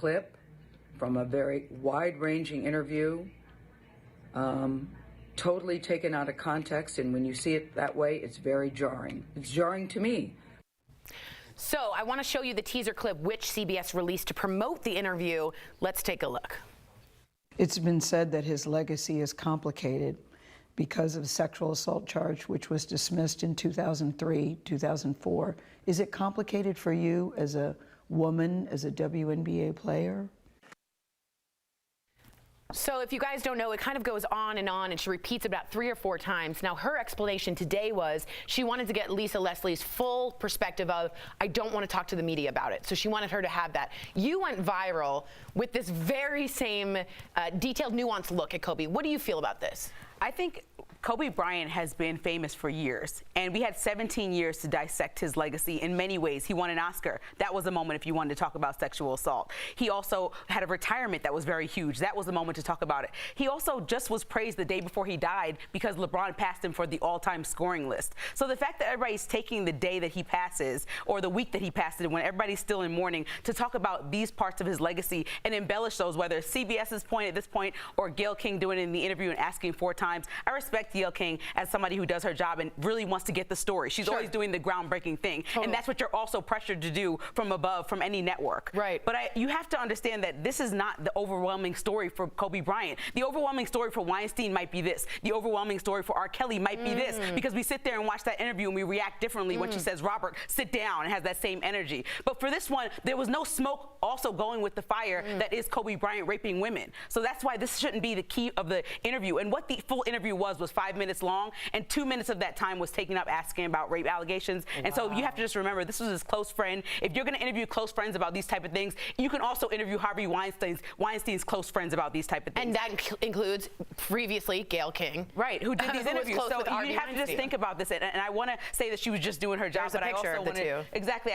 clip from a very wide-ranging interview, totally taken out of context, and when you see it that way, it's very jarring. It's jarring to me. So I want to show you the teaser clip which CBS released to promote the interview. Let's take a look. It's been said that his legacy is complicated because of a sexual assault charge, which was dismissed in 2003, 2004. Is it complicated for you as a woman, as a WNBA player? So if you guys don't know, it kind of goes on, and she repeats about 3 or 4 times. Now, her explanation today was she wanted to get Lisa Leslie's full perspective of, I don't want to talk to the media about it. So she wanted her to have that. You went viral with this very same detailed, nuanced look at Kobe. What do you feel about this? I think Kobe Bryant has been famous for years, and we had 17 years to dissect his legacy in many ways. He won an Oscar. That was a moment if you wanted to talk about sexual assault. He also had a retirement that was very huge. That was a moment to talk about it. He also just was praised the day before he died because LeBron passed him for the all-time scoring list. So the fact that everybody's taking the day that he passes or the week that he passes when everybody's still in mourning to talk about these parts of his legacy and embellish those, whether it's CBS's point at this point or Gayle King doing it in the interview and asking 4 times. I respect Gayle King as somebody who does her job and really wants to get the story. She's always doing the groundbreaking thing. Totally. And that's what you're also pressured to do from above, from any network. Right. But you have to understand that this is not the overwhelming story for Kobe Bryant. The overwhelming story for Weinstein might be this. The overwhelming story for R. Kelly might be this, because we sit there and watch that interview and we react differently when she says, Robert, sit down, and has that same energy. But for this one, there was no smoke also going with the fire that is Kobe Bryant raping women. So that's why this shouldn't be the key of the interview. And what the full interview was 5 minutes long, and 2 minutes of that time was taken up asking about rape allegations. Wow. And so you have to just remember, this was his close friend. If you're going to interview close friends about these type of things, you can also interview Harvey Weinstein's close friends about these type of things. And that includes previously Gayle King, right, who did these interviews. So you have to just think about this. And I want to say that she was just doing her job, but I also want to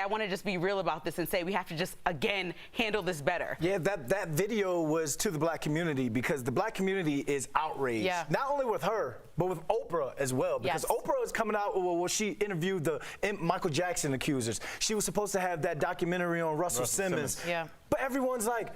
I want to just be real about this and say we have to just again handle this better. Yeah, that video was to the black community because the black community is outraged. Yeah. Not only with her, but with Oprah as well, because Oprah is coming out, well, she interviewed the Michael Jackson accusers. She was supposed to have that documentary on Russell Simmons. Yeah. But everyone's like,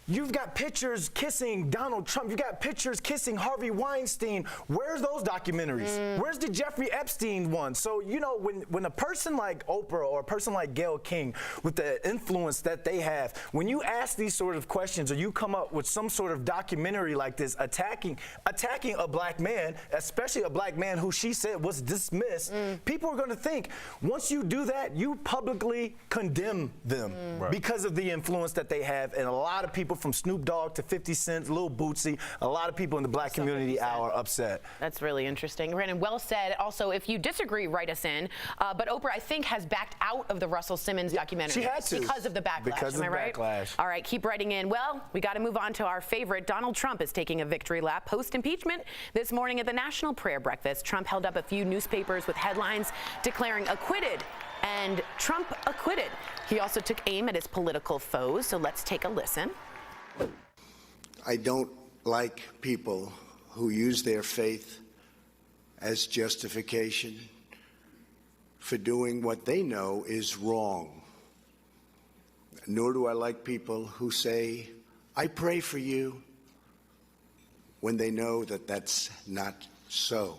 you've got pictures kissing Donald Trump. You've got pictures kissing Harvey Weinstein. Where's those documentaries? Where's the Jeffrey Epstein one? So, you know, when a person like Oprah or a person like Gayle King, with the influence that they have, when you ask these sort of questions or you come up with some sort of documentary like this attacking a black man, especially a black man who she said was dismissed, people are going to think, once you do that, you publicly condemn them because of the influence that they have. And a lot of people from Snoop Dogg to 50 Cent, Lil Bootsy, a lot of people in the black community are upset. That's really interesting. Brandon, well said. Also, if you disagree, write us in. But Oprah, I think, has backed out of the Russell Simmons documentary. She had to. Because of the backlash. Because of the right? backlash. All right, keep writing in. Well, we got to move on to our favorite. Donald Trump is taking a victory lap post-impeachment. This morning at the National Prayer Breakfast, Trump held up a few newspapers with headlines declaring acquitted and Trump acquitted. He also took aim at his political foes, so let's take a listen. I don't like people who use their faith as justification for doing what they know is wrong. Nor do I like people who say, I pray for you, when they know that that's not so.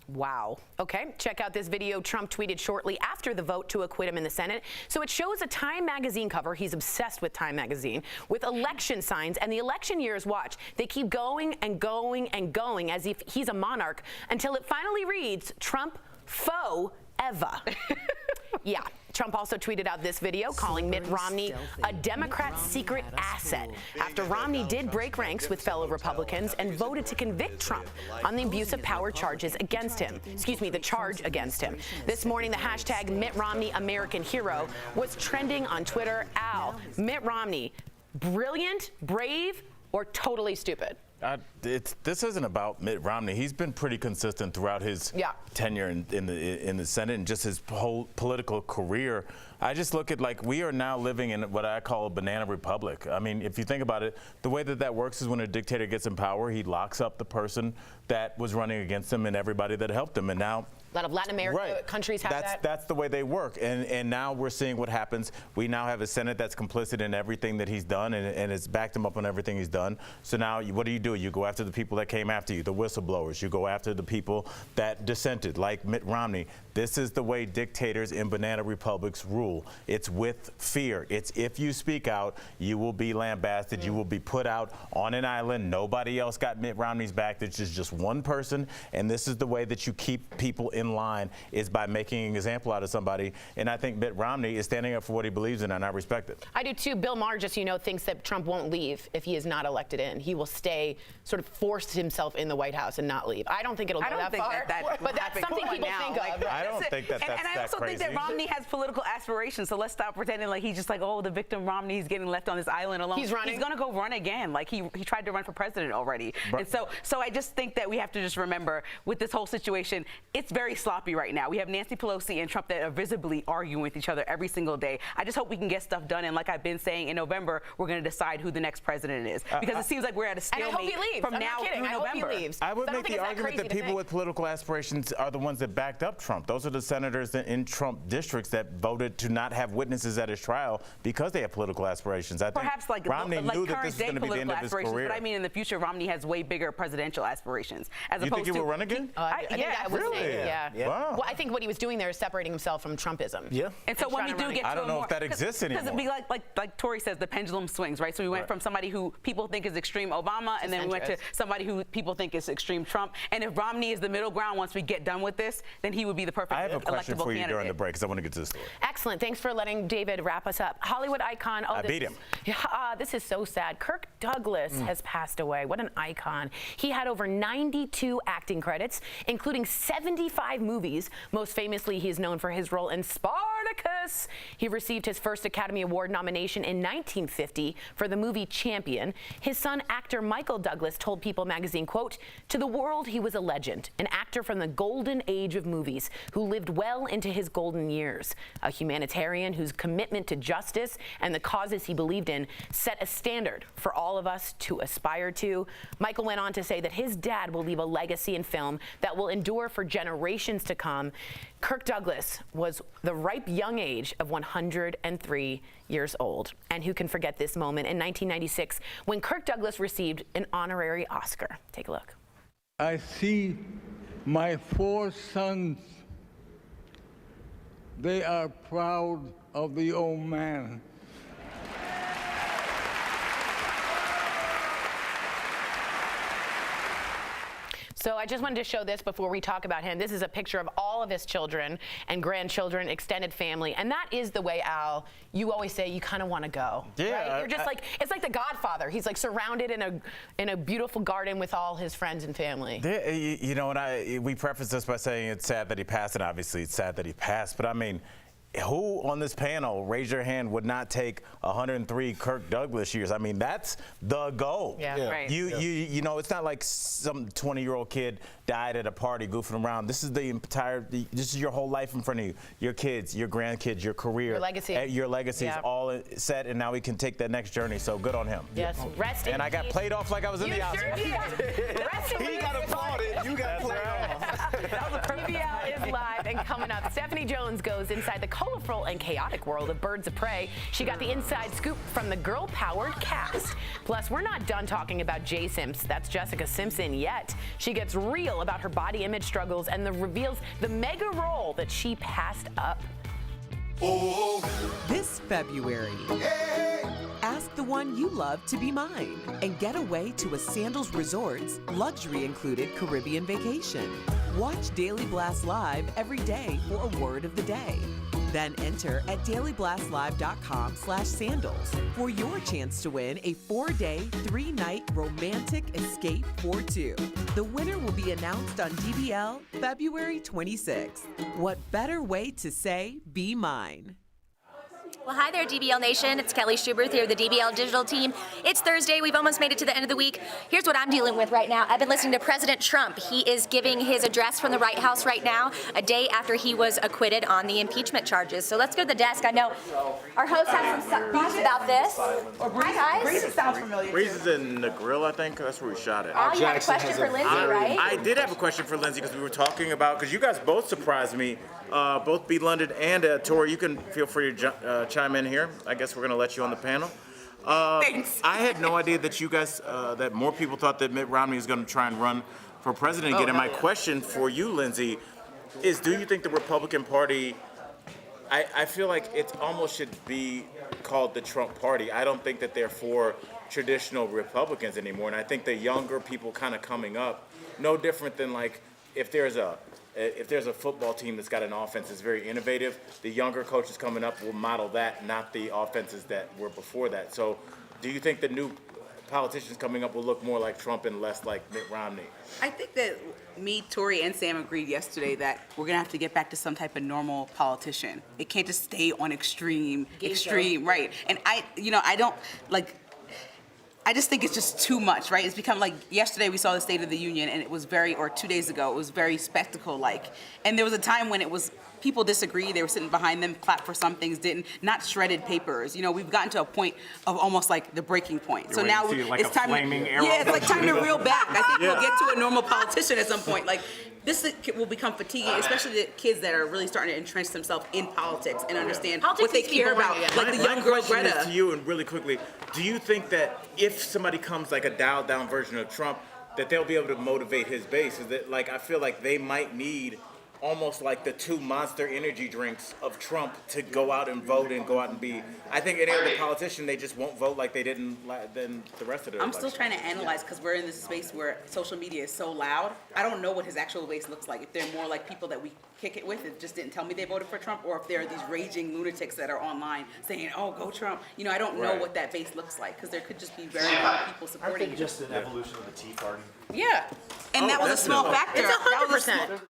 Wow. Okay, check out this video Trump tweeted shortly after the vote to acquit him in the Senate. So it shows a Time magazine cover. He's obsessed with Time magazine, with election signs and the election years. Watch. They keep going and going and going as if he's a monarch until it finally reads, Trump foe ever. Yeah. Trump also tweeted out this video calling Mitt Romney a Democrat's secret asset after Romney did break ranks with fellow Republicans and voted to convict Trump on the abuse of power charges against him. Excuse me, the charge against him. This morning, the hashtag Mitt Romney American Hero was trending on Twitter. Al, Mitt Romney, brilliant, brave, or totally stupid? This isn't about Mitt Romney. He's been pretty consistent throughout his tenure in the Senate and just his whole political career. I just look at, like, we are now living in what I call a banana republic. I mean, if you think about it, the way that works is when a dictator gets in power, he locks up the person that was running against him and everybody that helped him. And now lot of Latin America countries have that. That's the way they work. And now we're seeing what happens. We now have a Senate that's complicit in everything that he's done, and it's backed him up on everything he's done. So now what do? You go after the people that came after you, the whistleblowers. You go after the people that dissented, like Mitt Romney. This is the way dictators in banana republics rule. It's with fear. It's if you speak out, you will be lambasted. You will be put out on an island. Nobody else got Mitt Romney's back. There's just one person, and this is the way that you keep people in line, is by making an example out of somebody. And I think Mitt Romney is standing up for what he believes in, and I respect it. I do too. Bill Maher, just thinks that Trump won't leave if he is not elected in. He will stay, sort of force himself in the White House and not leave. I don't think it'll go that far, but that's something people think of. I don't think that's and I also crazy. think that Romney has political aspirations, so let's stop pretending like he's just like, oh, the victim Romney, he's getting left on this island alone. He's running. He's going to go run again. Like he tried to run for president already. And so I just think that we have to just remember with this whole situation, it's very sloppy right now. We have Nancy Pelosi and Trump that are visibly arguing with each other every single day. I just hope we can get stuff done. And like I've been saying, in November, we're going to decide who the next president is. Because it seems like we're at a stalemate from now through November. I would make the argument that people with political aspirations are the ones that backed up Trump. Those are the senators in Trump districts that voted to not have witnesses at his trial because they have political aspirations. I Perhaps think Romney knew that this was going to be the end of his career. But I mean, in the future, Romney has way bigger presidential aspirations. As you think he will run again? I think that was really? Yeah. Wow. Well, I think what he was doing there is separating himself from Trumpism. Yeah. And so when we do get to I don't know if that exists anymore. Because it'd be like Tori says, the pendulum swings, right? So we went from somebody who people think is extreme Obama, and then we went to somebody who people think is extreme Trump. And if Romney is the middle ground once we get done with this, then he would be the perfect electable candidate. I have a question for you during the break, because I want to get to the story. Excellent. Thanks for letting David wrap us up. Hollywood icon. I beat him. This is so sad. Kirk Douglas has passed away. What an icon. He had over 92 acting credits, including 75 movies. Most famously, he is known for his role in Spartacus. He received his first Academy Award nomination in 1950 for the movie Champion. His son, actor Michael Douglas, told People magazine, quote, "To the world, he was a legend, an actor from the golden age of movies who lived well into his golden years, a humanitarian whose commitment to justice and the causes he believed in set a standard for all of us to aspire to." Michael went on to say that his dad will leave a legacy in film that will endure for generations to come. Kirk Douglas was the ripe young age of 103 years old. And who can forget this moment in 1996 when Kirk Douglas received an honorary Oscar? Take a look. I see my 4 sons. They are proud of the old man. So I just wanted to show this before we talk about him. This is a picture of all of his children and grandchildren, extended family. And that is the way, Al, you always say you kind of want to go. Yeah. Right? You're just like, it's like The Godfather. He's like surrounded in a beautiful garden with all his friends and family. You know, and we preface this by saying it's sad that he passed, and obviously it's sad that he passed. But I mean, who on this panel, raise your hand, would not take 103 Kirk Douglas years? I mean, that's the goal. Yeah. Right. You know, it's not like some 20-year-old kid died at a party goofing around. This is this is your whole life in front of you. Your kids, your grandkids, your career. Your legacy. Your legacy is all set, and now we can take that next journey. So good on him. Yes. Rest in And I got peace. played off like I was in the Sure Oscars. Rest in He peace. got applauded. You got played off. DBL is live, and coming up, Stephanie Jones goes inside the colorful and chaotic world of Birds of Prey. She got the inside scoop from the girl-powered cast. Plus, we're not done talking about J. Simps, that's Jessica Simpson, yet. She gets real about her body image struggles and reveals the mega role that she passed up. This February, ask the one you love to be mine and get away to a Sandals Resorts luxury-included Caribbean vacation. Watch Daily Blast Live every day for a word of the day. Then enter at dailyblastlive.com/sandals for your chance to win a 4-day, 3-night romantic escape for 2. The winner will be announced on DBL February 26th. What better way to say, be mine? Well, hi there, DBL Nation. It's Kelly Schuberth here, the DBL digital team. It's Thursday. We've almost made it to the end of the week. Here's what I'm dealing with right now. I've been listening to President Trump. He is giving his address from the White House right now, a day after he was acquitted on the impeachment charges. So let's go to the desk. I know our host has some thoughts about this. Hi, guys. Breeze sounds familiar. Breeze is in the grill, I think. That's where we shot it. Oh, you had a question for Lindsay, right? I did have a question for Lindsay because we were talking about, because you guys both surprised me, both B. London and Tori. You can feel free to chime in here. I guess we're going to let you on the panel. Thanks. I had no idea that you guys, that more people thought that Mitt Romney was going to try and run for president again. And my question for you, Lindsay, is do you think the Republican Party, I feel like it almost should be called the Trump Party. I don't think that they're for traditional Republicans anymore. And I think the younger people kind of coming up, no different than like if there's a football team that's got an offense that's very innovative, the younger coaches coming up will model that, not the offenses that were before that. So do you think the new politicians coming up will look more like Trump and less like Mitt Romney? I think that me, Tori, and Sam agreed yesterday that we're going to have to get back to some type of normal politician. It can't just stay on extreme, right. And I just think it's just too much, right? It's become like yesterday we saw the State of the Union and it was or 2 days ago, it was very spectacle-like. And there was a time when it was, people disagreed, they were sitting behind them, clapped for some things, didn't, not shredded papers. You know, we've gotten to a point of almost like the breaking point. So now it's time it's like time to reel back. I think we'll get to a normal politician at some point. Like, this will become fatiguing, especially the kids that are really starting to entrench themselves in politics and understand what they care about. Like the young girl Greta. My question is to you, and really quickly, do you think that if somebody comes like a dialed down version of Trump, that they'll be able to motivate his base? Is that like, I feel like they might need almost like the 2 Monster energy drinks of Trump to go out and vote and go out and be. I think any other politician, they just won't vote like they didn't than the rest of the I'm still trying to analyze because we're in this space where social media is so loud. I don't know what his actual base looks like. If they're more like people that we kick it with and just didn't tell me they voted for Trump, or if they're these raging lunatics that are online saying, oh, go Trump. You know, I don't know what that base looks like because there could just be very few people supporting it. Just an evolution of the Tea Party. Yeah. And that was a small factor. It's 100%.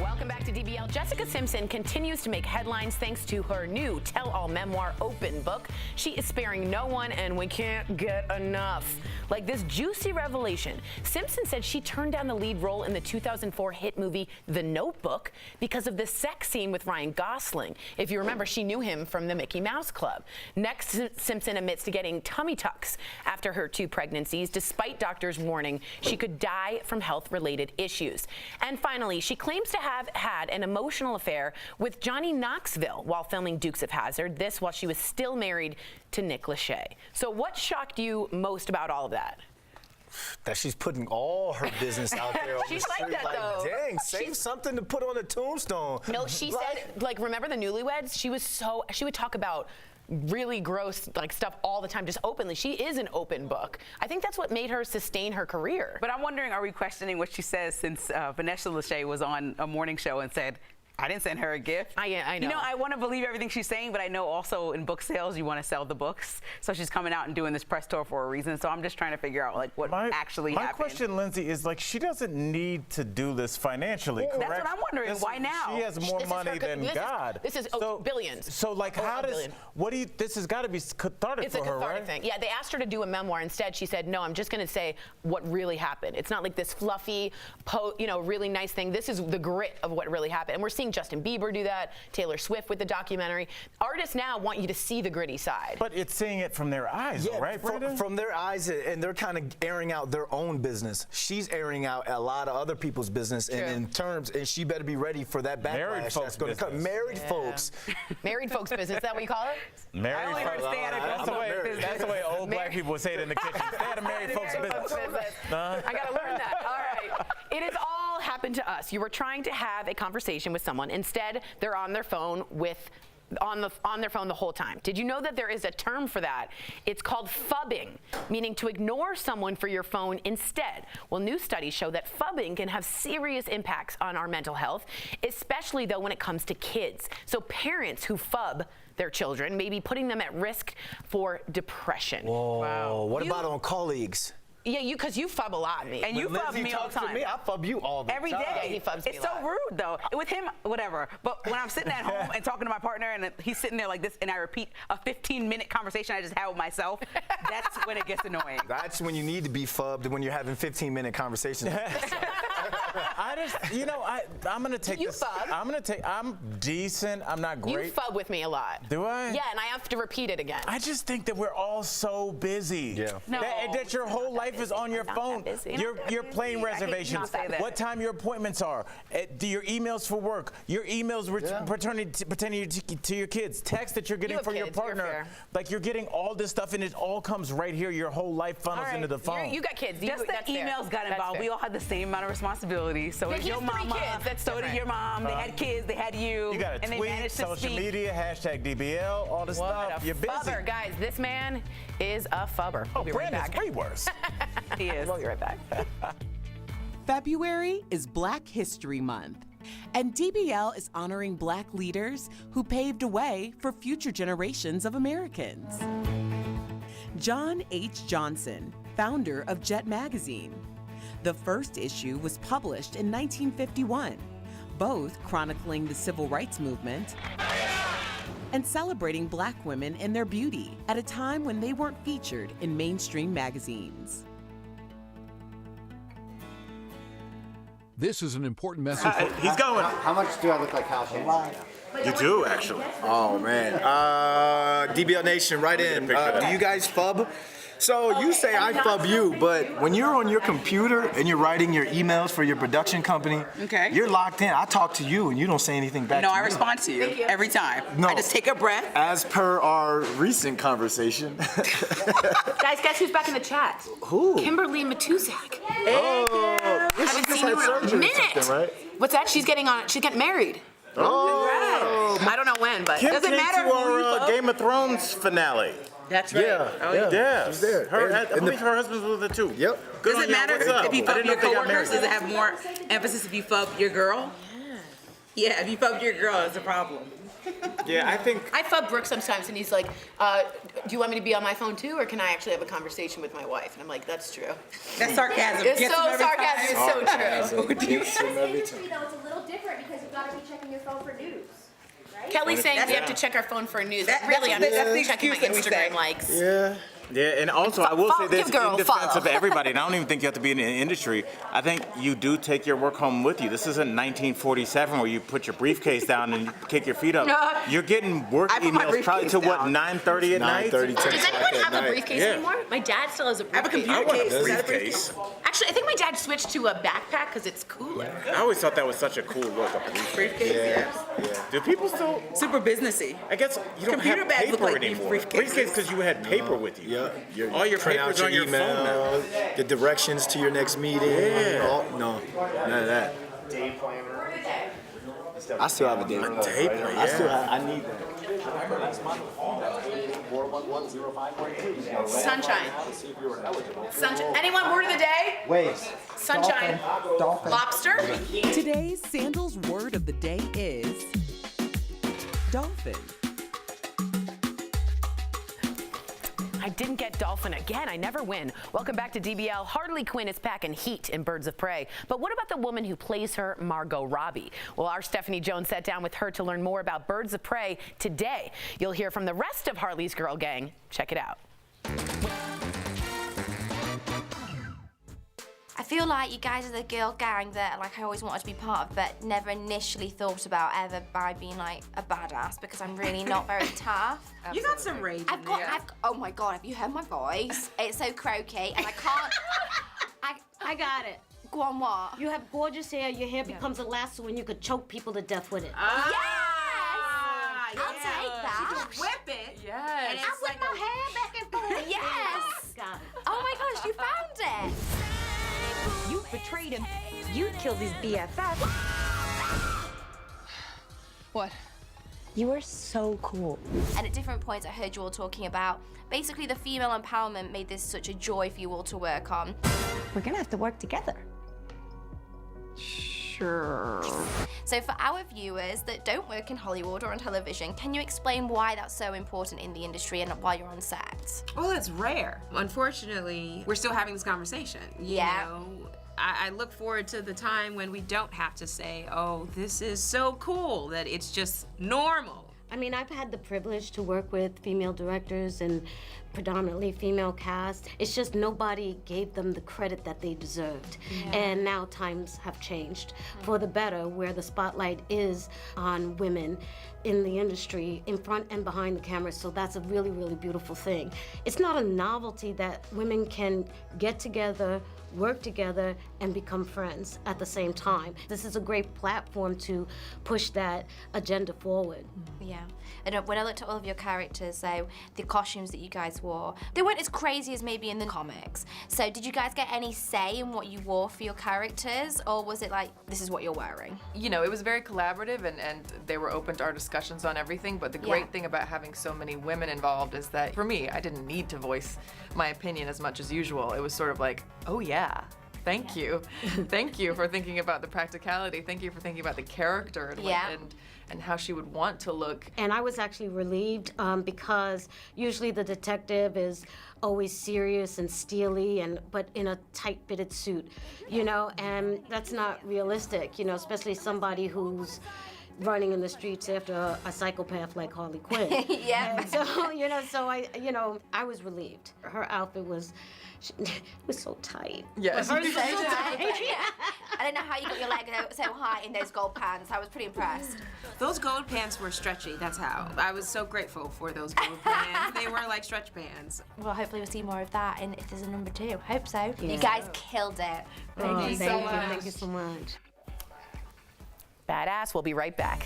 Welcome back to DBL. Jessica Simpson continues to make headlines thanks to her new tell-all memoir, Open Book. She is sparing no one, and we can't get enough. Like this juicy revelation, Simpson said she turned down the lead role in the 2004 hit movie The Notebook because of the sex scene with Ryan Gosling. If you remember, she knew him from the Mickey Mouse Club. Next, Simpson admits to getting tummy tucks after her 2 pregnancies, despite doctors' warning she could die from health-related issues. And finally, she claims to have had an emotional affair with Johnny Knoxville while filming Dukes of Hazzard, this while she was still married to Nick Lachey. So what shocked you most about all of that? That she's putting all her business out there on She's the like street. that, though. Dang, save something to put on a tombstone. No, she said, like, remember the Newlyweds? She would talk about really gross stuff all the time, just openly. She is an open book. I think that's what made her sustain her career. But I'm wondering, are we questioning what she says since Vanessa Lachey was on a morning show and said, I didn't send her a gift. I know. You know, I want to believe everything she's saying, but I know also in book sales, you want to sell the books. So she's coming out and doing this press tour for a reason. So I'm just trying to figure out what actually happened. My question, Lindsay, is like she doesn't need to do this financially, correct? That's what I'm wondering. Why now? She has more money than God. This is billions. So like, this has got to be cathartic for her, right? It's a cathartic thing. Yeah, they asked her to do a memoir. Instead, she said, no, I'm just going to say what really happened. It's not like this fluffy, really nice thing. This is the grit of what really happened. And we're seeing Justin Bieber do that, Taylor Swift with the documentary. Artists now want you to see the gritty side. But it's seeing it from their eyes, right? From their eyes, and they're kind of airing out their own business. She's airing out a lot of other people's business, and she better be ready for that backlash. Married folks business. Married folks. Married folks business. Is that what you call it? Married folks. That's the way old black people would say it in the kitchen. Stay out of married folks business. I got to learn that. All right. It has all happened to us. You were trying to have a conversation with someone. Instead, they're on their phone on their phone the whole time. Did you know that there is a term for that? It's called phubbing, meaning to ignore someone for your phone instead. Well, new studies show that phubbing can have serious impacts on our mental health, especially though when it comes to kids. So parents who phub their children may be putting them at risk for depression. Whoa. Wow. What about on colleagues? Yeah, because you phub a lot, me. And you phub me all the time. To me, I phub you all the time. Every day. Yeah, he phubs me It's a so lot. rude, though. With him, whatever. But when I'm sitting at home and talking to my partner and he's sitting there like this and I repeat a 15-minute conversation I just had with myself, that's when it gets annoying. That's when you need to be phubbed, when you're having 15-minute conversations. I just, you know, I'm gonna take You this. phub? I'm decent. I'm not great. You phub with me a lot. Do I? Yeah, and I have to repeat it again. I just think that we're all so busy. Yeah. No, that your whole life is on your not phone. that busy. Your plane reservations, not say that. what time your appointments are, your emails for work, your emails pertaining to your kids, texts that you're getting You have from your kids, you're partner. fair. Like you're getting all this stuff and it all comes right here. Your whole life funnels into the phone. You got kids. Just the That's fair. emails got That's involved. fair. We all had the same amount of responsibility. So Yeah, did he your has 3 mama. kids. That's so did different. your mom. They had kids. They had you. You got and to they tweet, managed to social speak. media, hashtag DBL, all this What stuff. a You're busy. phubber, guys. This man is a phubber. Oh, We'll be right Brandon's back. way worse. He is. We'll be right back. February is Black History Month, and DBL is honoring Black leaders who paved a way for future generations of Americans. John H. Johnson, founder of Jet Magazine. The first issue was published in 1951, both chronicling the civil rights movement and celebrating Black women and their beauty at a time when they weren't featured in mainstream magazines. This is an important message. He's going. How much do I look like Kyle Shannon? You do, actually. Oh, man. DBL Nation, right in. Do you guys phub? So you say I phub you, but when you're on your computer and you're writing your emails for your production company, Okay. you're locked in. I talk to you and you don't say anything back No, to me. I respond to you every time. No. I just take a breath. As per our recent conversation. Guys, guess who's back in the chat? Who? Kimberly Matusak. Oh, she Haven't just seen had you in a surgery or minute. something, right? What's that? She's getting married. Oh. I don't know when, but Kim Doesn't came matter to who you our phub. Game of Thrones finale. That's right. Yeah. Oh, yeah. Yeah, She was there. I believe her husband was with it too. Yep. Good Does on it y'all. matter What's up? if you I phub didn't know your if they got coworkers? married. Does it have more emphasis if you phub your girl? Yeah, if you phub your girl, it's a problem. Yeah, I think. I phub Brooke sometimes, and he's like, do you want me to be on my phone too, or can I actually have a conversation with my wife? And I'm like, that's true. That's sarcasm. It's Gets so them every sarcastic. time. It's so true. It's a little different because you've got to be checking your phone for news. Right? Kelly's saying we have to check our phone for news. That- Really, I'm that's the just checking my excuse that we say. Instagram likes. Yeah. Yeah, and also I will say this give girl in defense follow. of everybody, and I don't even think you have to be in the industry. I think you do take your work home with you. This isn't 1947 where you put your briefcase down and you kick your feet up. No. You're getting work I put my emails probably to briefcase what, down. 9:30 at night? 9:30, 10 Does anyone o'clock at have a night. briefcase Yeah. anymore? My dad still has a I have a briefcase. computer want a case. Is that a briefcase. Actually, I think my dad switched to a backpack because it's cooler. I always thought that was such a cool look. A briefcase. Briefcase, yeah. Do people still? Super businessy. I guess you don't Computer have bags look paper like anymore. briefcases. Because you had paper with you. Yeah. All your print papers out on your phone now. the directions to your next meeting. Yeah. No, none of that. I still have a day planner. day planner, I still yeah. have. I need that. Sunshine. Sunshine. Anyone word of the day? Waves. Sunshine. Dolphin. Lobster. Today's Sandals word of the day is dolphin. I didn't get dolphin again. I never win. Welcome back to DBL. Harley Quinn is packing heat in Birds of Prey. But what about the woman who plays her, Margot Robbie? Well, our Stephanie Jones sat down with her to learn more about Birds of Prey today. You'll hear from the rest of Harley's girl gang. Check it out. I feel like you guys are the girl gang that like I always wanted to be part of, but never initially thought about ever by being like a badass because I'm really not very tough. You got some rage. Oh my god, have you heard my voice? It's so croaky and I can't. I got it. Go on, what? You have gorgeous hair. Your hair becomes a lasso and you could choke people to death with it. Yes! I'll take that. You can whip it. Yes. And I'll whip my hair back and forth. Yes! Got it. Oh my gosh, you found it! You betrayed him. You killed his BFF. What? You are so cool. And at different points I heard you all talking about basically the female empowerment made this such a joy for you all to work on. We're gonna have to work together. Sure. So for our viewers that don't work in Hollywood or on television, can you explain why that's so important in the industry and why you're on set? Well, it's rare. Unfortunately, we're still having this conversation. You know, I look forward to the time when we don't have to say, oh, this is so cool, that it's just normal. I mean, I've had the privilege to work with female directors and predominantly female cast. It's just nobody gave them the credit that they deserved. And now times have changed for the better, where the spotlight is on women in the industry, in front and behind the camera, so that's a really, really beautiful thing. It's not a novelty that women can get together, work together, and become friends at the same time. This is a great platform to push that agenda forward. Yeah, and when I looked at all of your characters, so the costumes that you guys wore, they weren't as crazy as maybe in the comics. So did you guys get any say in what you wore for your characters, or was it like, this is what you're wearing? You know, it was very collaborative, and they were open to our discussions on everything, but the great thing about having so many women involved is that, for me, I didn't need to voice my opinion as much as usual. It was sort of like, oh yeah, thank you. Thank you for thinking about the practicality. Thank you for thinking about the character and how she would want to look. And I was actually relieved because usually the detective is always serious and steely, but in a tight-fitted suit, you know, and that's not realistic, you know, especially somebody who's running in the streets after a psychopath like Harley Quinn. So, I was relieved. Her outfit was so tight. Yes. So tight. I don't know how you got your leg so high in those gold pants. I was pretty impressed. Those gold pants were stretchy, that's how. I was so grateful for those gold pants. They were like stretch pants. Well, hopefully we'll see more of that, and if there's a number 2, hope so. Yeah. You guys killed it. Thank you so much. Thank you so much. Badass. We'll be right back.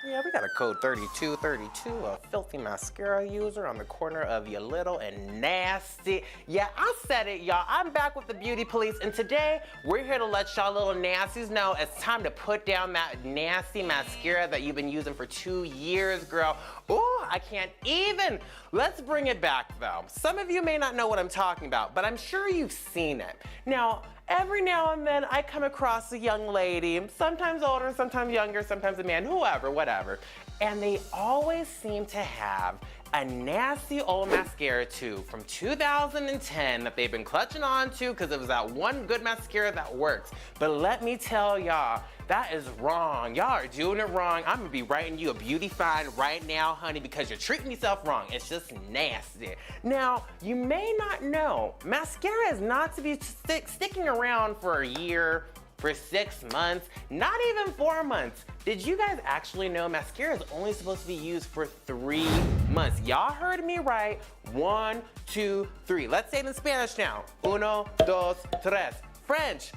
Yeah, we got a code 3232, a filthy mascara user on the corner of your little and nasty. Yeah, I said it, y'all. I'm back with the beauty police, and today we're here to let y'all little nasties know it's time to put down that nasty mascara that you've been using for 2 years, girl. Ooh, I can't even. Let's bring it back, though. Some of you may not know what I'm talking about, but I'm sure you've seen it. Now, every now and then I come across a young lady, sometimes older, sometimes younger, sometimes a man, whoever, whatever, and they always seem to have a nasty old mascara tube from 2010 that they've been clutching on to because it was that one good mascara that works. But let me tell y'all, that is wrong. Y'all are doing it wrong. I'm gonna be writing you a beauty fine right now, honey, because you're treating yourself wrong. It's just nasty. Now, you may not know, mascara is not to be sticking around for a year, for 6 months, not even 4 months. Did you guys actually know mascara is only supposed to be used for 3 months? Y'all heard me right. 1, 2, 3. Let's say it in Spanish now. 1, 2, 3. French.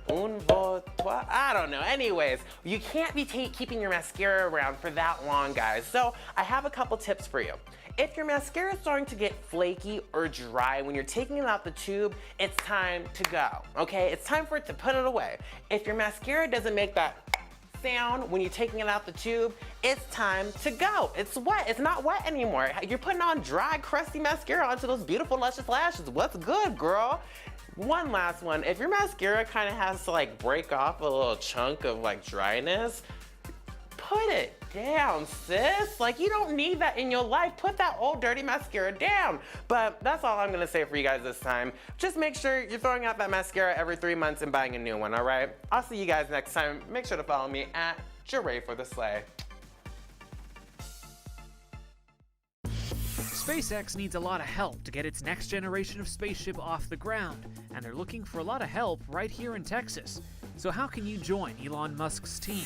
1, 2, 3. I don't know. Anyways, you can't be keeping your mascara around for that long, guys. So I have a couple tips for you. If your mascara is starting to get flaky or dry when you're taking it out the tube, it's time to go, okay? It's time for it to put it away. If your mascara doesn't make that sound when you're taking it out the tube, it's time to go. It's wet. It's not wet anymore. You're putting on dry, crusty mascara onto those beautiful, luscious lashes. What's good, girl? One last one. If your mascara kind of has to like break off a little chunk of like dryness, put it down, sis. Like, you don't need that in your life. Put that old dirty mascara down. But that's all I'm gonna say for you guys this time. Just make sure you're throwing out that mascara every 3 months and buying a new one, all right? I'll see you guys next time. Make sure to follow me at Jeray for the Slay. SpaceX needs a lot of help to get its next generation of spaceship off the ground, and they're looking for a lot of help right here in Texas. So how can you join Elon Musk's team?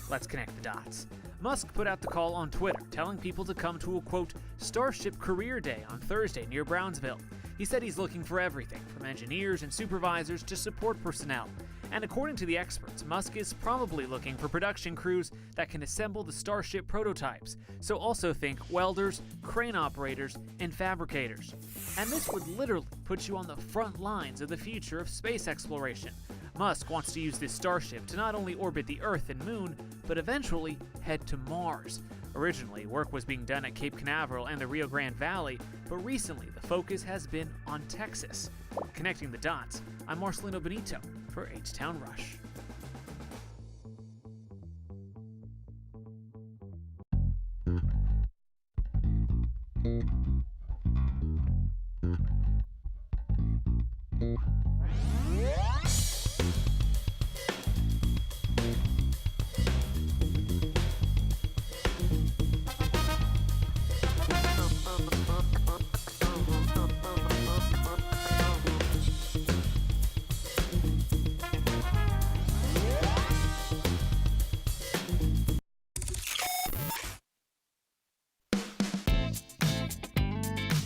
Let's connect the dots. Musk put out the call on Twitter, telling people to come to a, quote, Starship Career Day on Thursday near Brownsville. He said he's looking for everything, from engineers and supervisors to support personnel. And according to the experts, Musk is probably looking for production crews that can assemble the Starship prototypes. So also think welders, crane operators, and fabricators. And this would literally put you on the front lines of the future of space exploration. Musk wants to use this Starship to not only orbit the Earth and Moon, but eventually head to Mars. Originally, work was being done at Cape Canaveral and the Rio Grande Valley, but recently the focus has been on Texas. Connecting the dots, I'm Marcelino Benito for H-Town Rush.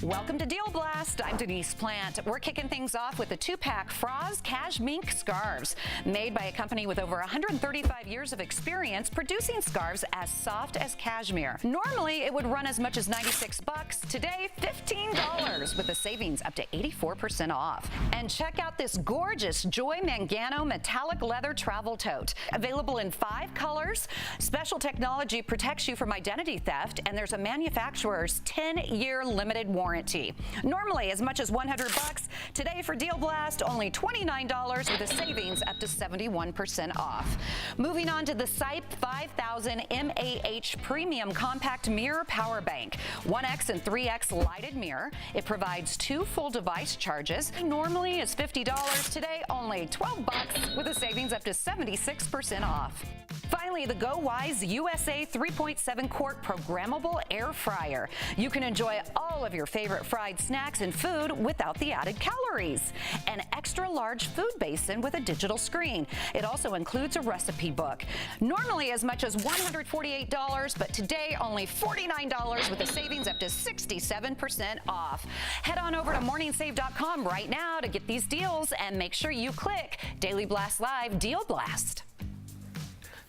Welcome to Deal Blast. I'm Denise Plant. We're kicking things off with the 2-pack Froz Cashmere scarves, made by a company with over 135 years of experience producing scarves as soft as cashmere. Normally, it would run as much as $96. Today, $15, with a savings up to 84% off. And check out this gorgeous Joy Mangano metallic leather travel tote. Available in 5 colors. Special technology protects you from identity theft, and there's a manufacturer's 10-year limited warranty. Normally as much as $100. Today for Deal Blast, only $29 with a savings up to 71% off. Moving on to the SIPE 5000 mAh Premium Compact Mirror Power Bank. 1X and 3X lighted mirror. It provides 2 full device charges. Normally is $50. Today only $12 with a savings up to 76% off. Finally, the GoWise USA 3.7 quart programmable air fryer. You can enjoy all of your favorite fried snacks and food without the added calories. An extra large food basin with a digital screen. It also includes a recipe book. Normally as much as $148, but today only $49 with a savings up to 67% off. Head on over to morningsave.com right now to get these deals and make sure you click Daily Blast Live Deal Blast.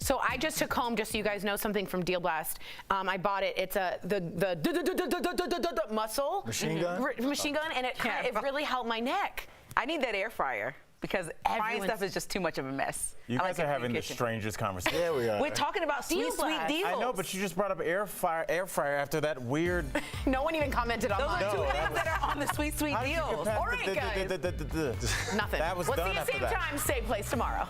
So I just took home, just so you guys know, something from Deal Blast. I bought it. It's the muscle machine gun, and it really helped my neck. I need that air fryer because frying stuff is just too much of a mess. You guys are having the strangest conversation. Yeah, we are. We're talking about sweet deals. I know, but you just brought up air fryer after that weird. No one even commented on mine. Those are 2 things that are on the sweet deals. All right, guys. Nothing. That was we'll done see you after same that. Time, same place tomorrow.